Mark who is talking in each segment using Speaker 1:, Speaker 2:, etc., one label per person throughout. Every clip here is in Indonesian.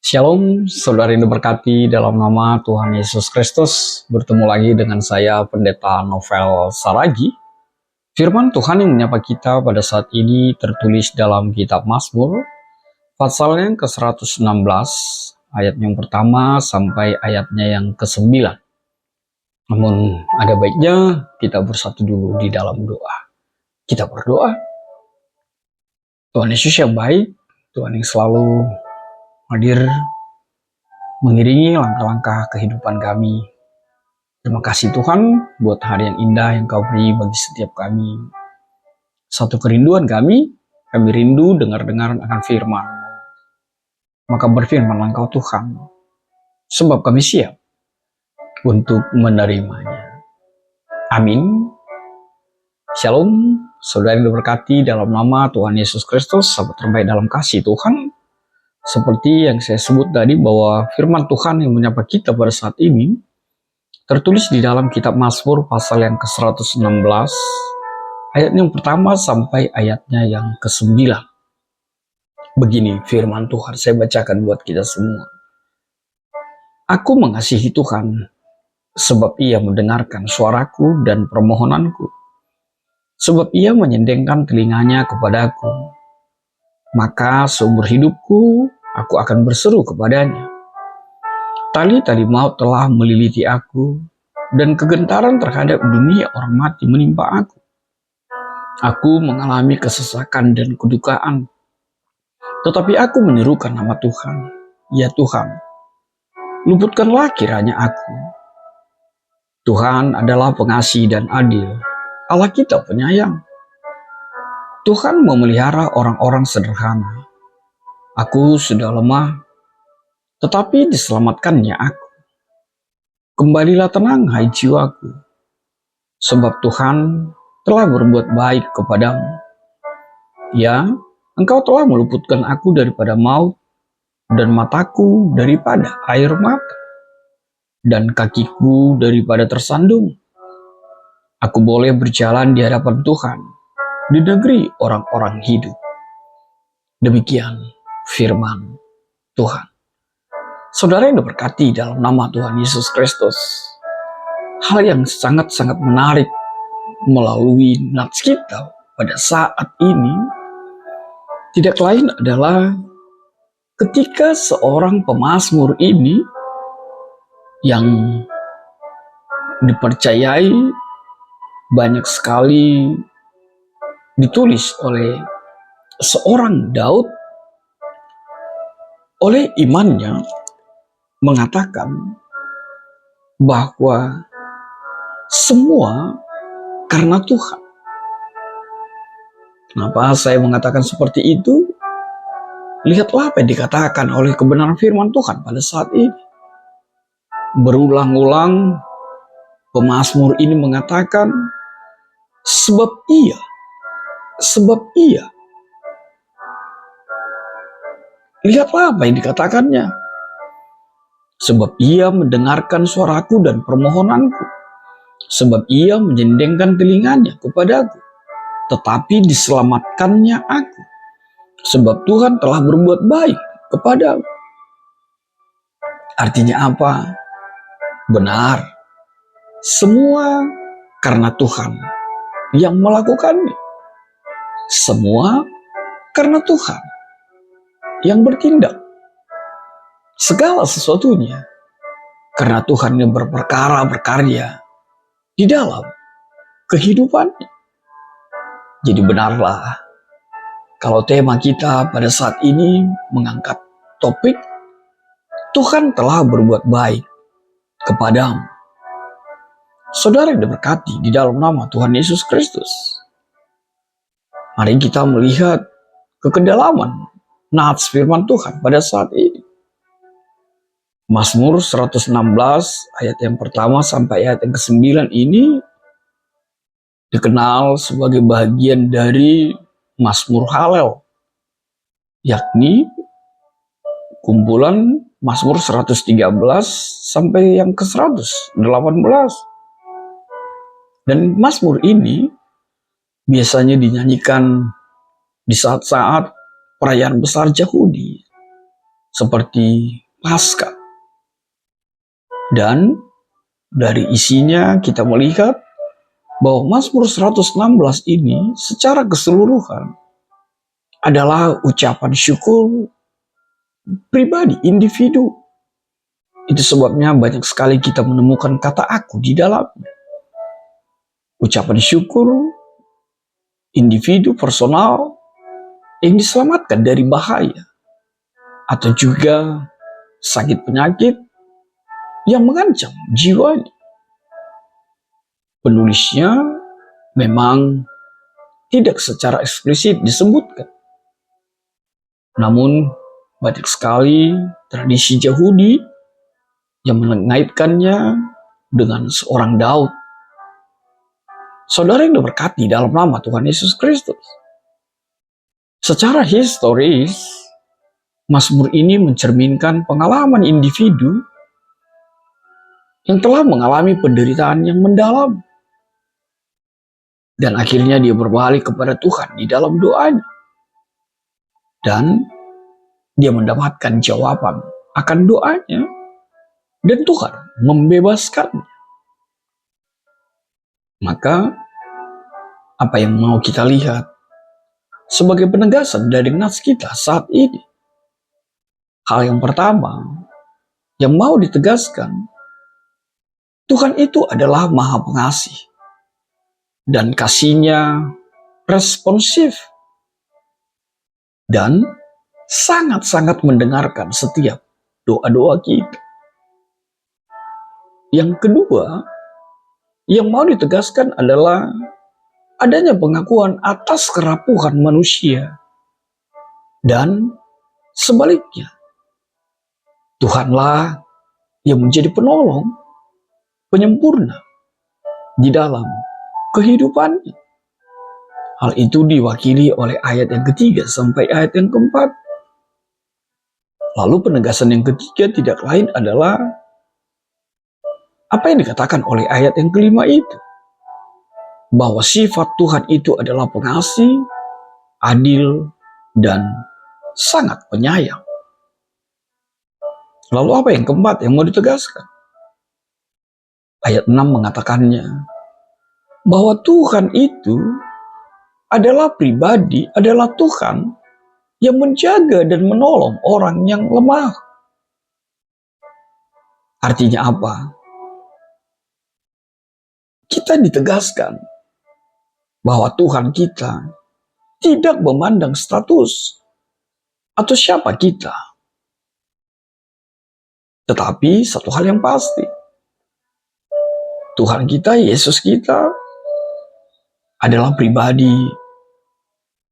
Speaker 1: Shalom, saudara yang diberkati dalam nama Tuhan Yesus Kristus. Bertemu lagi dengan saya, Pendeta Novel Saragi. Firman Tuhan yang menyapa kita pada saat ini tertulis dalam kitab Mazmur, pasal yang ke-116, ayat yang pertama sampai ayatnya yang ke-9. Namun ada baiknya kita bersatu dulu di dalam doa. Kita berdoa. Tuhan Yesus yang baik, Tuhan yang selalu hadir mengiringi langkah-langkah kehidupan kami. Terima kasih Tuhan buat hari yang indah yang Kau beri bagi setiap kami. Satu kerinduan kami rindu dengar-dengar akan firman. Maka berfirmanlah Engkau Tuhan, sebab kami siap untuk menerimanya. Amin. Shalom, saudara yang diberkati dalam nama Tuhan Yesus Kristus, sahabat terbaik dalam kasih Tuhan. Seperti yang saya sebut tadi bahwa firman Tuhan yang menyapa kita pada saat ini tertulis di dalam kitab Mazmur pasal yang ke-116 ayat yang pertama sampai ayatnya yang ke-9. Begini firman Tuhan, saya bacakan buat kita semua. Aku mengasihi Tuhan sebab Ia mendengarkan suaraku dan permohonanku, sebab Ia menyendengkan telinganya kepadaku. Maka seumur hidupku aku akan berseru kepadanya. Tali-tali maut telah meliliti aku, dan kegentaran terhadap dunia orang mati menimpa aku. Aku mengalami kesesakan dan kedukaan, tetapi aku menyerukan nama Tuhan. Ya Tuhan, luputkanlah kiranya aku. Tuhan adalah pengasih dan adil, Allah kita penyayang. Tuhan memelihara orang-orang sederhana. Aku sudah lemah, tetapi diselamatkannya aku. Kembalilah tenang hai jiwaku, sebab Tuhan telah berbuat baik kepadamu. Ya, Engkau telah meluputkan aku daripada maut, dan mataku daripada air mata, dan kakiku daripada tersandung. Aku boleh berjalan di hadapan Tuhan, di negeri orang-orang hidup. Demikian firman Tuhan. Saudara yang diberkati dalam nama Tuhan Yesus Kristus, hal yang sangat-sangat menarik melalui nats kita pada saat ini tidak lain adalah ketika seorang pemazmur ini yang dipercayai banyak sekali ditulis oleh seorang Daud, oleh imannya mengatakan bahwa semua karena Tuhan. Kenapa saya mengatakan seperti itu? Lihatlah apa yang dikatakan oleh kebenaran firman Tuhan pada saat ini. Berulang-ulang pemazmur ini mengatakan sebab ia. Lihatlah apa yang dikatakannya. Sebab ia mendengarkan suaraku dan permohonanku. Sebab ia menyendengkan telinganya kepadaku, tetapi diselamatkannya aku. Sebab Tuhan telah berbuat baik kepadaku. Artinya apa? Benar, semua karena Tuhan yang melakukannya. Semua karena Tuhan yang bertindak. Segala sesuatunya karena Tuhan yang berkarya di dalam kehidupannya. Jadi benarlah kalau tema kita pada saat ini mengangkat topik Tuhan telah berbuat baik kepadamu. Saudara yang diberkati di dalam nama Tuhan Yesus Kristus, mari kita melihat kekedalaman nats firman Tuhan pada saat ini. Mazmur 116 ayat yang pertama sampai ayat yang ke-9 ini dikenal sebagai bagian dari Mazmur Halel, yakni kumpulan Mazmur 113 sampai yang ke-118. Dan Mazmur ini biasanya dinyanyikan di saat-saat perayaan besar Yahudi, seperti Paskah. Dan dari isinya kita melihat bahwa Mazmur 116 ini secara keseluruhan adalah ucapan syukur pribadi, individu. Itu sebabnya banyak sekali kita menemukan kata aku di dalamnya. Ucapan syukur individu personal yang diselamatkan dari bahaya atau juga sakit penyakit yang mengancam jiwanya. Penulisnya memang tidak secara eksplisit disebutkan. Namun banyak sekali tradisi Yahudi yang mengaitkannya dengan seorang Daud. Saudara yang diberkati dalam nama Tuhan Yesus Kristus. Secara historis, Mazmur ini mencerminkan pengalaman individu yang telah mengalami penderitaan yang mendalam. Dan akhirnya dia berbalik kepada Tuhan di dalam doanya. Dan dia mendapatkan jawaban akan doanya. Dan Tuhan membebaskannya. Maka, apa yang mau kita lihat sebagai penegasan dari nas kita saat ini? Hal yang pertama, yang mau ditegaskan, Tuhan itu adalah Maha Pengasih. Dan kasih-Nya responsif. Dan sangat-sangat mendengarkan setiap doa-doa kita. Yang kedua, yang mau ditegaskan adalah adanya pengakuan atas kerapuhan manusia. Dan sebaliknya, Tuhanlah yang menjadi penolong, penyempurna di dalam kehidupannya. Hal itu diwakili oleh ayat yang ketiga sampai ayat yang keempat. Lalu penegasan yang ketiga tidak lain adalah apa yang dikatakan oleh ayat yang kelima itu. Bahwa sifat Tuhan itu adalah pengasih, adil, dan sangat penyayang. Lalu apa yang keempat yang mau ditegaskan? Ayat 6 mengatakannya bahwa Tuhan itu adalah pribadi, adalah Tuhan yang menjaga dan menolong orang yang lemah. Artinya apa? Kita ditegaskan bahwa Tuhan kita tidak memandang status atau siapa kita. Tetapi satu hal yang pasti, Tuhan kita, Yesus kita adalah pribadi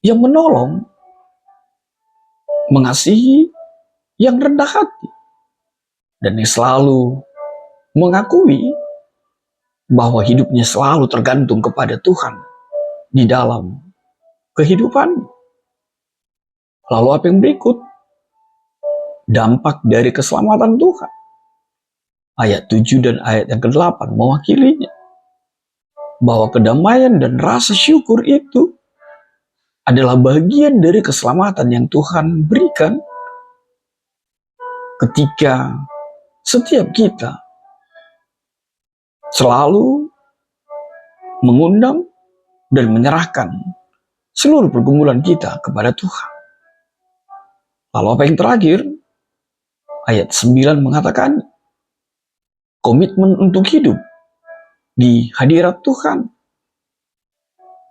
Speaker 1: yang menolong, mengasihi, yang rendah hati, dan yang selalu mengakui bahwa hidupnya selalu tergantung kepada Tuhan di dalam kehidupan. Lalu apa yang berikut? Dampak dari keselamatan Tuhan. Ayat 7 dan ayat yang ke-8 mewakilinya. Bahwa kedamaian dan rasa syukur itu adalah bagian dari keselamatan yang Tuhan berikan ketika setiap kita selalu mengundang dan menyerahkan seluruh pergumulan kita kepada Tuhan. Lalu apa yang terakhir? Ayat 9 mengatakan komitmen untuk hidup di hadirat Tuhan.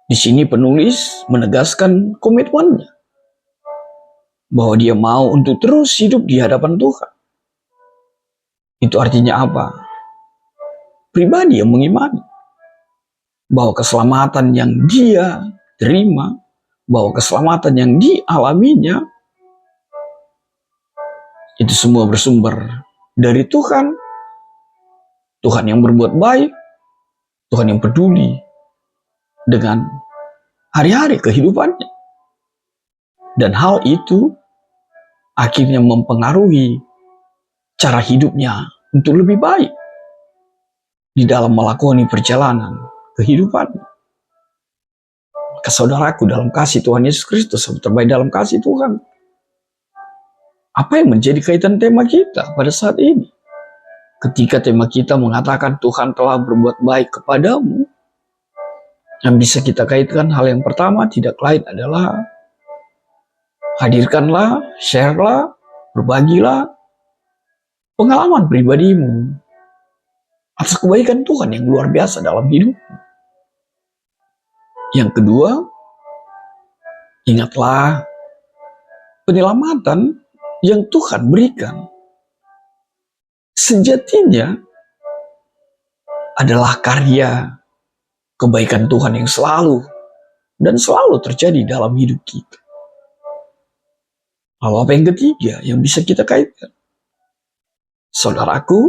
Speaker 1: Di sini penulis menegaskan komitmennya bahwa dia mau untuk terus hidup di hadapan Tuhan. Itu artinya apa? Pribadi yang mengimani bahwa keselamatan yang dia terima, bahwa keselamatan yang dialaminya itu semua bersumber dari Tuhan. Tuhan yang berbuat baik, Tuhan yang peduli dengan hari-hari kehidupannya. Dan hal itu akhirnya mempengaruhi cara hidupnya untuk lebih baik di dalam melakoni perjalanan kehidupan. Saudaraku dalam kasih Tuhan Yesus Kristus, terbaik dalam kasih Tuhan. Apa yang menjadi kaitan tema kita pada saat ini? Ketika tema kita mengatakan Tuhan telah berbuat baik kepadamu, yang bisa kita kaitkan hal yang pertama tidak lain adalah hadirkanlah, share-lah, berbagilah pengalaman pribadimu atas kebaikan Tuhan yang luar biasa dalam hidup. Yang kedua, ingatlah penyelamatan yang Tuhan berikan sejatinya adalah karya kebaikan Tuhan yang selalu dan selalu terjadi dalam hidup kita. Lalu apa yang ketiga yang bisa kita kaitkan? Saudaraku,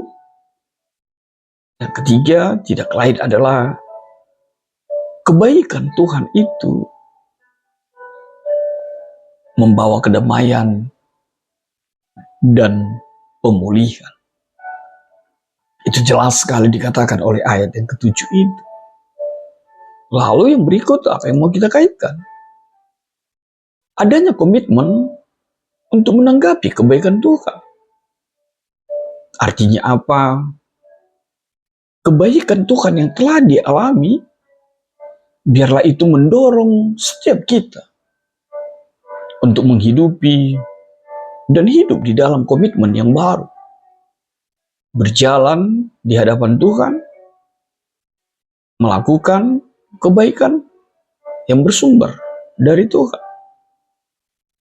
Speaker 1: yang ketiga tidak lain adalah kebaikan Tuhan itu membawa kedamaian dan pemulihan. Itu jelas sekali dikatakan oleh ayat yang ketujuh itu. Lalu yang berikut apa yang mau kita kaitkan? Adanya komitmen untuk menanggapi kebaikan Tuhan. Artinya apa? Kebaikan Tuhan yang telah dialami, biarlah itu mendorong setiap kita untuk menghidupi dan hidup di dalam komitmen yang baru. Berjalan di hadapan Tuhan, melakukan kebaikan yang bersumber dari Tuhan.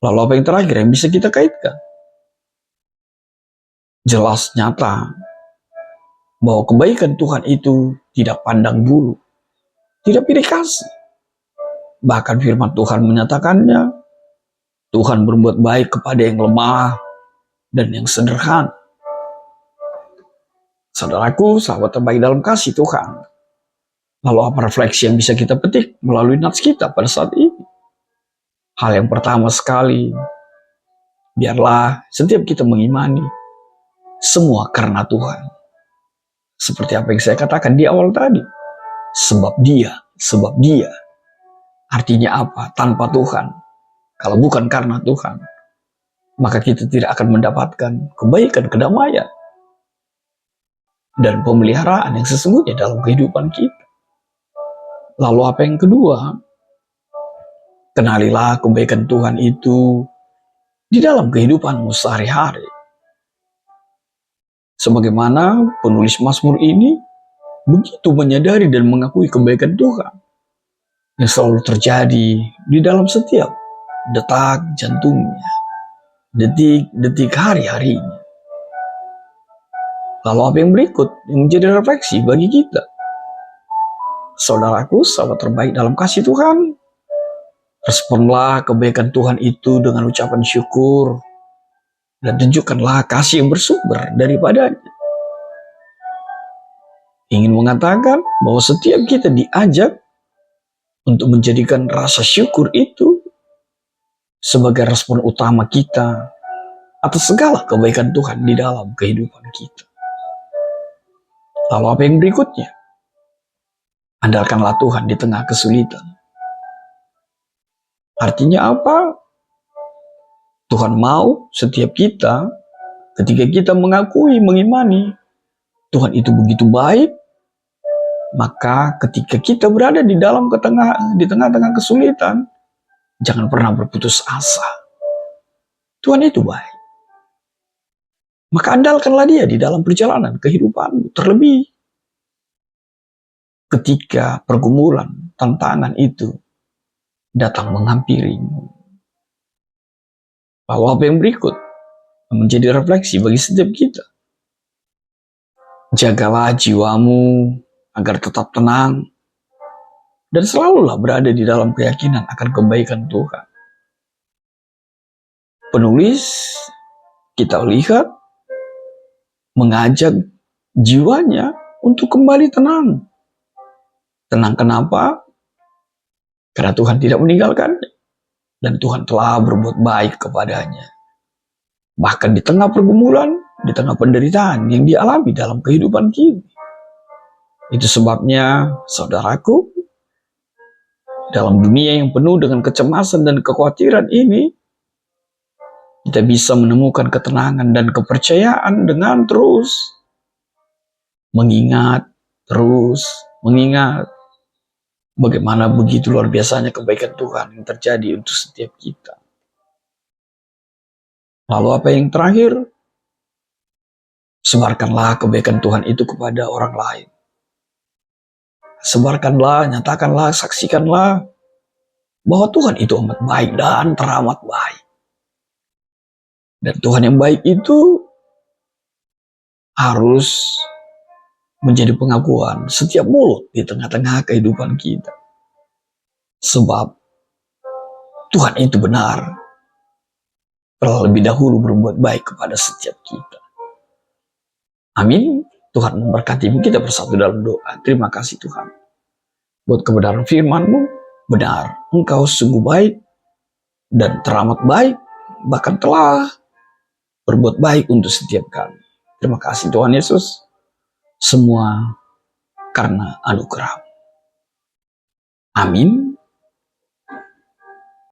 Speaker 1: Lalu apa yang terakhir yang bisa kita kaitkan? Jelas nyata bahwa kebaikan Tuhan itu tidak pandang bulu, tidak pilih kasih. Bahkan firman Tuhan menyatakannya, Tuhan berbuat baik kepada yang lemah dan yang sederhana. Saudaraku, sahabat terbaik dalam kasih Tuhan. Lalu apa refleksi yang bisa kita petik melalui nats kita pada saat ini? Hal yang pertama sekali, biarlah setiap kita mengimani semua karena Tuhan. Seperti apa yang saya katakan di awal tadi. Sebab dia. Artinya apa? Tanpa Tuhan. Kalau bukan karena Tuhan, maka kita tidak akan mendapatkan kebaikan, kedamaian, dan pemeliharaan yang sesungguhnya dalam kehidupan kita. Lalu apa yang kedua? Kenalilah kebaikan Tuhan itu di dalam kehidupanmu sehari-hari. Sebagaimana penulis Mazmur ini begitu menyadari dan mengakui kebaikan Tuhan yang selalu terjadi di dalam setiap detak jantungnya, detik-detik hari-harinya. Lalu apa yang berikut yang menjadi refleksi bagi kita? Saudaraku, sahabat terbaik dalam kasih Tuhan, responlah kebaikan Tuhan itu dengan ucapan syukur dan tunjukkanlah kasih yang bersumber daripadanya. Ingin mengatakan bahwa setiap kita diajak untuk menjadikan rasa syukur itu sebagai respon utama kita atas segala kebaikan Tuhan di dalam kehidupan kita. Lalu apa yang berikutnya? Andalkanlah Tuhan di tengah kesulitan. Artinya apa? Tuhan mau setiap kita, ketika kita mengakui, mengimani Tuhan itu begitu baik, maka ketika kita berada di tengah-tengah kesulitan, jangan pernah berputus asa. Tuhan itu baik. Maka andalkanlah dia di dalam perjalanan kehidupanmu. Terlebih ketika pergumulan, tantangan itu datang menghampirimu. Lalu apa yang berikut menjadi refleksi bagi setiap kita? Jagalah jiwamu agar tetap tenang dan selalulah berada di dalam keyakinan akan kebaikan Tuhan. Penulis kita lihat mengajak jiwanya untuk kembali tenang. Tenang kenapa? Karena Tuhan tidak meninggalkannya. Dan Tuhan telah berbuat baik kepadanya. Bahkan di tengah pergumulan, di tengah penderitaan yang dialami dalam kehidupan kita. Itu sebabnya, saudaraku, dalam dunia yang penuh dengan kecemasan dan kekhawatiran ini, Kita bisa menemukan ketenangan dan kepercayaan dengan terus mengingat, bagaimana begitu luar biasanya kebaikan Tuhan yang terjadi untuk setiap kita. Lalu apa yang terakhir? Sebarkanlah kebaikan Tuhan itu kepada orang lain. Sebarkanlah, nyatakanlah, saksikanlah bahwa Tuhan itu amat baik dan teramat baik. Dan Tuhan yang baik itu harus menjadi pengakuan setiap mulut di tengah-tengah kehidupan kita. Sebab Tuhan itu benar, telah lebih dahulu berbuat baik kepada setiap kita. Amin. Tuhan memberkati kita bersatu dalam doa. Terima kasih Tuhan. Buat kebenaran firman-Mu, benar, Engkau sungguh baik dan teramat baik, bahkan telah berbuat baik untuk setiap kami. Terima kasih Tuhan Yesus. Semua karena anugerah. Amin.